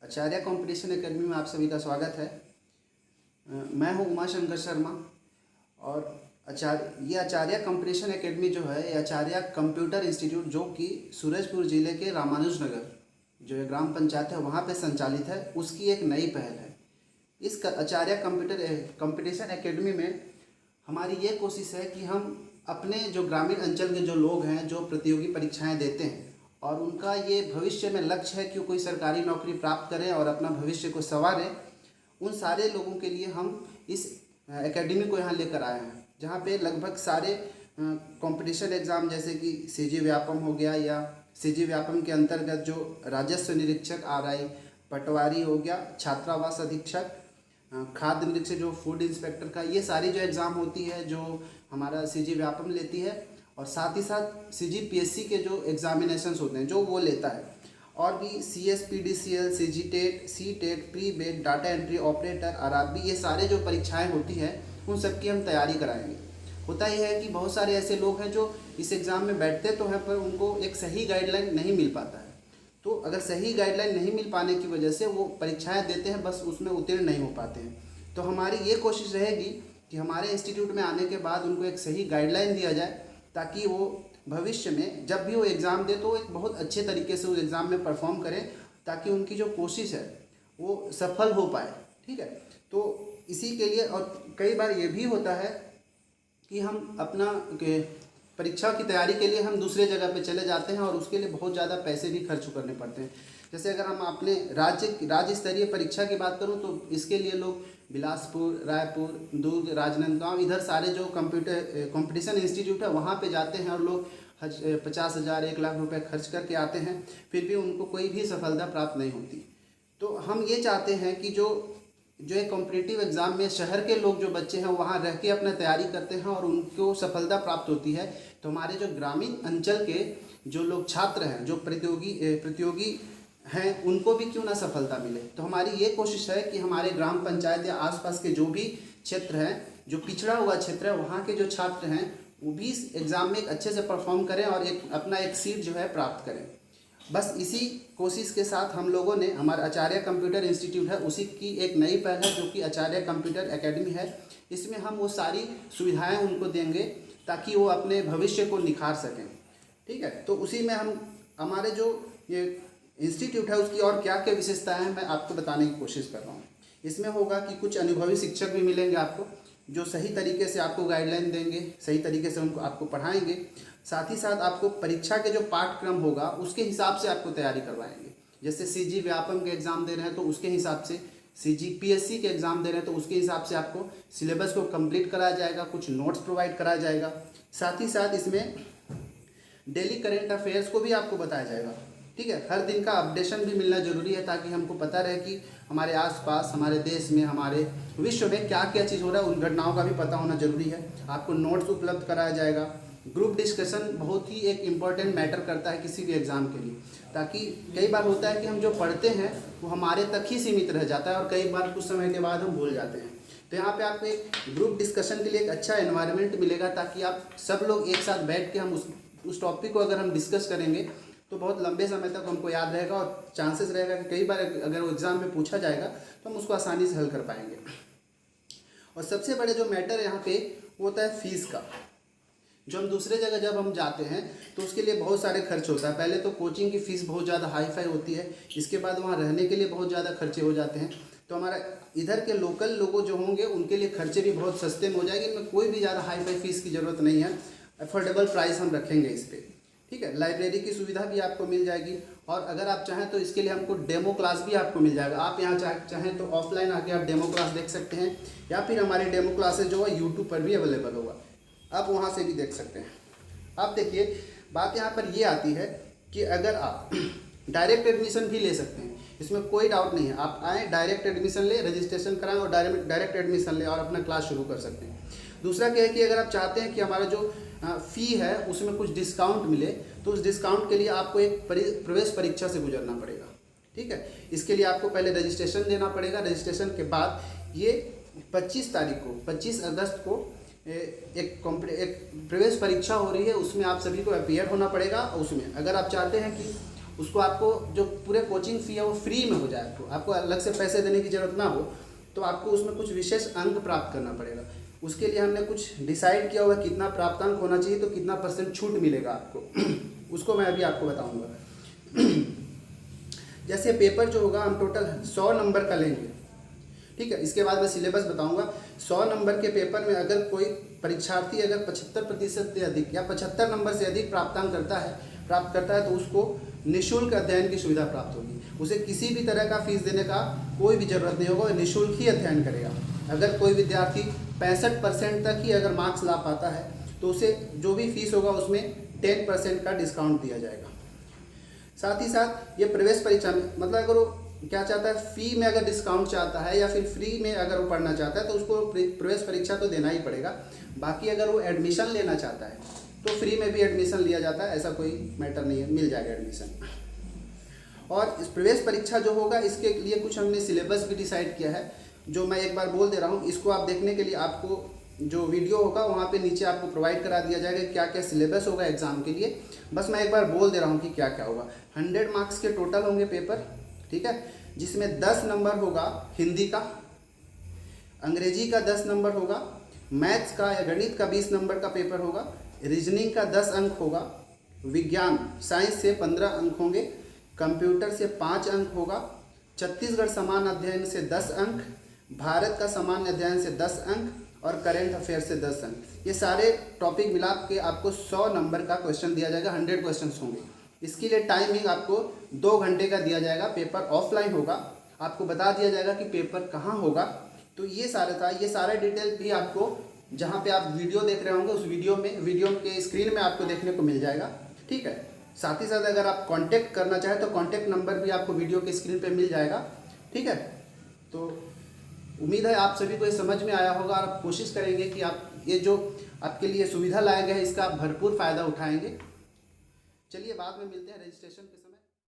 आचार्य competition academy में आप सभी का स्वागत है। मैं हूं उमा शंकर शर्मा और आचार्य कंपटीशन एकेडमी जो है ये आचार्य कंप्यूटर इंस्टीट्यूट जो कि सूरजपुर ज़िले के रामानुजनगर जो ये ग्राम पंचायत है वहाँ पे संचालित है, उसकी एक नई पहल है। इस आचार्य कंपटीशन एकेडमी में हमारी ये कोशिश है कि हम अपने जो ग्रामीण अंचल के जो लोग हैं जो प्रतियोगी परीक्षाएं देते हैं और उनका ये भविष्य में लक्ष्य है कि कोई सरकारी नौकरी प्राप्त करें और अपना भविष्य को संवारें, उन सारे लोगों के लिए हम इस एकेडमी को यहाँ लेकर आए हैं, जहाँ पे लगभग सारे कंपटीशन एग्ज़ाम जैसे कि सीजी व्यापम हो गया या सीजी व्यापम के अंतर्गत जो राजस्व निरीक्षक आरआई, पटवारी हो गया, छात्रावास अधीक्षक, खाद्य निरीक्षक जो फूड इंस्पेक्टर का, ये सारी जो एग्ज़ाम होती है जो हमारा सीजी व्यापम लेती है और साथ ही साथ सीजीपीएससी के जो एग्जामिनेशंस होते हैं जो वो लेता है, और भी सीएसपीडीसीएल, सीजीटेट, सीटेट, प्री बेट, डाटा एंट्री ऑपरेटर, आरआरबी, ये सारे जो परीक्षाएं होती हैं उन सब की हम तैयारी कराएंगे। होता ही है कि बहुत सारे ऐसे लोग हैं जो इस एग्ज़ाम में बैठते तो हैं पर उनको एक सही गाइडलाइन नहीं मिल पाता है। तो अगर सही गाइडलाइन नहीं मिल पाने की वजह से वो परीक्षाएँ देते हैं, बस उसमें उत्तीर्ण नहीं हो पाते हैं। तो हमारी ये कोशिश रहेगी कि हमारे इंस्टीट्यूट में आने के बाद उनको एक सही गाइडलाइन दिया जाए ताकि वो भविष्य में जब भी वो एग्ज़ाम दे तो एक बहुत अच्छे तरीके से उस एग्ज़ाम में परफॉर्म करें ताकि उनकी जो कोशिश है वो सफल हो पाए। ठीक है, तो इसी के लिए, और कई बार ये भी होता है कि हम अपना परीक्षा की तैयारी के लिए हम दूसरे जगह पे चले जाते हैं और उसके लिए बहुत ज़्यादा पैसे भी खर्च करने पड़ते हैं। जैसे अगर हम अपने राज्य स्तरीय परीक्षा की बात करूं तो इसके लिए लोग बिलासपुर, रायपुर, दुर्ग, राजनांदगांव, इधर सारे जो कंपटीशन इंस्टीट्यूट है वहाँ पे जाते हैं और लोग 50,000 1 लाख रुपए खर्च करके आते हैं, फिर भी उनको कोई भी सफलता प्राप्त नहीं होती। तो हम ये चाहते हैं कि जो एक कॉम्पिटिटिव एग्ज़ाम में शहर के लोग जो बच्चे हैं वहाँ रह के अपना तैयारी करते हैं और उनको सफलता प्राप्त होती है, तो हमारे जो ग्रामीण अंचल के जो लोग छात्र हैं जो प्रतियोगी हैं उनको भी क्यों ना सफलता मिले। तो हमारी ये कोशिश है कि हमारे ग्राम पंचायत या आसपास के जो भी क्षेत्र हैं, जो पिछड़ा हुआ क्षेत्र है, वहाँ के जो छात्र हैं वो भी इस एग्ज़ाम में एक अच्छे से परफॉर्म करें और अपना एक सीट जो है प्राप्त करें। बस इसी कोशिश के साथ हम लोगों ने, हमारा आचार्य कंप्यूटर इंस्टीट्यूट है उसी की एक नई पहल है जो कि आचार्य कंप्यूटर एकेडमी है। इसमें हम वो सारी सुविधाएँ उनको देंगे ताकि वो अपने भविष्य को निखार सकें। ठीक है, तो उसी में हम हमारे जो ये इंस्टीट्यूट है उसकी और क्या क्या विशेषताएं हैं मैं आपको बताने की कोशिश कर रहा हूँ। इसमें होगा कि कुछ अनुभवी शिक्षक भी मिलेंगे आपको जो सही तरीके से आपको गाइडलाइन देंगे, सही तरीके से उनको आपको पढ़ाएंगे। साथ ही साथ आपको परीक्षा के जो पाठ्यक्रम होगा उसके हिसाब से आपको तैयारी करवाएंगे। जैसे सीजी व्यापम के एग्ज़ाम दे रहे हैं तो उसके हिसाब से, सीजीपीएससी के एग्ज़ाम दे रहे हैं तो उसके हिसाब से आपको सिलेबस को कंप्लीट कराया जाएगा, कुछ नोट्स प्रोवाइड कराया जाएगा। साथ ही साथ इसमें डेली करेंट अफेयर्स को भी आपको बताया जाएगा। ठीक है, हर दिन का अपडेशन भी मिलना जरूरी है ताकि हमको पता रहे कि हमारे आसपास, हमारे देश में, हमारे विश्व में क्या क्या चीज़ हो रहा है, उन घटनाओं का भी पता होना जरूरी है। आपको नोट्स उपलब्ध कराया जाएगा। ग्रुप डिस्कशन बहुत ही एक इम्पॉर्टेंट मैटर करता है किसी भी एग्ज़ाम के लिए, ताकि कई बार होता है कि हम जो पढ़ते हैं वो हमारे तक ही सीमित रह जाता है और कई बार कुछ समय के बाद हम भूल जाते हैं। तो यहाँ पे आपको एक ग्रुप डिस्कशन के लिए एक अच्छा एनवायरनमेंट मिलेगा ताकि आप सब लोग एक साथ बैठ के हम उस टॉपिक को अगर हम डिस्कस करेंगे तो बहुत लंबे समय तक हमको याद रहेगा और चांसेस रहेगा कि कई बार अगर वो एग्ज़ाम में पूछा जाएगा तो हम उसको आसानी से हल कर पाएंगे। और सबसे बड़े जो मैटर यहाँ पे वो होता है फीस का। जो हम दूसरे जगह जब हम जाते हैं तो उसके लिए बहुत सारे खर्च होता है। पहले तो कोचिंग की फ़ीस बहुत ज़्यादा हाई फाई होती है, इसके बाद वहाँ रहने के लिए बहुत ज़्यादा खर्चे हो जाते हैं। तो हमारा इधर के लोकल लोगों जो होंगे उनके लिए खर्चे भी बहुत सस्ते में हो जाएंगे, इनमें कोई भी ज़्यादा हाई फाई फीस की ज़रूरत नहीं है। अफोर्डेबल प्राइस हम रखेंगे इस पर। ठीक है, लाइब्रेरी की सुविधा भी आपको मिल जाएगी और अगर आप चाहें तो इसके लिए हमको डेमो क्लास भी आपको मिल जाएगा। आप यहाँ चाहें तो ऑफलाइन आके आप डेमो क्लास देख सकते हैं या फिर हमारी डेमो क्लासेज जो है यूट्यूब पर भी अवेलेबल होगा, आप वहाँ से भी देख सकते हैं। आप देखिए, बात यहाँ पर ये आती है कि अगर आप डायरेक्ट एडमिशन भी ले सकते हैं, इसमें कोई डाउट नहीं है। आप आएँ, डायरेक्ट एडमिशन ले, रजिस्ट्रेशन कराएँ और डायरेक्ट एडमिशन ले और अपना क्लास शुरू कर सकते हैं। दूसरा क्या है कि अगर आप चाहते हैं कि हमारा जो फ़ी है उसमें कुछ डिस्काउंट मिले तो उस डिस्काउंट के लिए आपको एक प्रवेश परीक्षा से गुजरना पड़ेगा। ठीक है, इसके लिए आपको पहले रजिस्ट्रेशन देना पड़ेगा। रजिस्ट्रेशन के बाद ये 25 तारीख को, 25 अगस्त को एक प्रवेश परीक्षा हो रही है, उसमें आप सभी को अपीयर होना पड़ेगा। उसमें अगर आप चाहते हैं कि उसको आपको जो पूरे कोचिंग फ़ी है वो फ्री में हो जाए, आपको अलग से पैसे देने की ज़रूरत ना हो, तो आपको उसमें कुछ विशेष अंक प्राप्त करना पड़ेगा। उसके लिए हमने कुछ डिसाइड किया हुआ कितना प्राप्तांक होना चाहिए, तो कितना % छूट मिलेगा आपको उसको मैं अभी आपको बताऊंगा। जैसे पेपर जो होगा हम टोटल 100 नंबर का लेंगे, ठीक है। इसके बाद मैं सिलेबस बताऊंगा। 100 नंबर के पेपर में अगर कोई परीक्षार्थी अगर 75% से अधिक या 75 नंबर से अधिक प्राप्त करता है तो उसको निःशुल्क अध्ययन की सुविधा प्राप्त होगी। उसे किसी भी तरह का फीस देने का कोई भी ज़रूरत नहीं होगा, निःशुल्क ही अध्ययन करेगा। अगर कोई विद्यार्थी 65% तक ही अगर मार्क्स ला पाता है तो उसे जो भी फीस होगा उसमें 10% का डिस्काउंट दिया जाएगा। साथ ही साथ ये प्रवेश परीक्षा में, मतलब अगर वो क्या चाहता है, फ़ी में अगर डिस्काउंट चाहता है या फिर फ्री में अगर वो पढ़ना चाहता है तो उसको प्रवेश परीक्षा तो देना ही पड़ेगा। बाकी अगर वो एडमिशन लेना चाहता है तो फ्री में भी एडमिशन लिया जाता है, ऐसा कोई मैटर नहीं है, मिल जाएगा एडमिशन। और इस प्रवेश परीक्षा जो होगा इसके लिए कुछ हमने सिलेबस भी डिसाइड किया है, जो मैं एक बार बोल दे रहा हूँ। इसको आप देखने के लिए आपको जो वीडियो होगा वहाँ पे नीचे आपको प्रोवाइड करा दिया जाएगा क्या क्या सिलेबस होगा एग्ज़ाम के लिए। बस मैं एक बार बोल दे रहा हूँ कि क्या क्या होगा। 100 मार्क्स के टोटल होंगे पेपर, ठीक है, जिसमें 10 नंबर होगा हिंदी का, अंग्रेजी का 10 नंबर होगा, मैथ्स का या गणित का 20 नंबर का पेपर होगा, रीजनिंग का 10 अंक होगा, विज्ञान साइंस से 15 अंक होंगे, कंप्यूटर से 5 अंक होगा, छत्तीसगढ़ सामान्य अध्ययन से 10 अंक, भारत का सामान्य अध्ययन से 10 अंक और करेंट अफेयर से 10 अंक। ये सारे टॉपिक मिला के आपको 100 नंबर का क्वेश्चन दिया जाएगा, 100 क्वेश्चन होंगे। इसके लिए टाइमिंग आपको 2 घंटे का दिया जाएगा। पेपर ऑफलाइन होगा, आपको बता दिया जाएगा कि पेपर कहाँ होगा। तो ये सारा था, ये सारा डिटेल भी आपको जहाँ पे आप वीडियो देख रहे होंगे उस वीडियो के स्क्रीन में आपको देखने को मिल जाएगा, ठीक है। साथ ही साथ अगर आप कांटेक्ट करना चाहें तो कांटेक्ट नंबर भी आपको वीडियो के स्क्रीन पे मिल जाएगा, ठीक है। तो उम्मीद है आप सभी को ये समझ में आया होगा और आप कोशिश करेंगे कि आप ये जो आपके लिए सुविधा लाया गया है इसका आप भरपूर फ़ायदा उठाएंगे। चलिए बाद में मिलते हैं रजिस्ट्रेशन के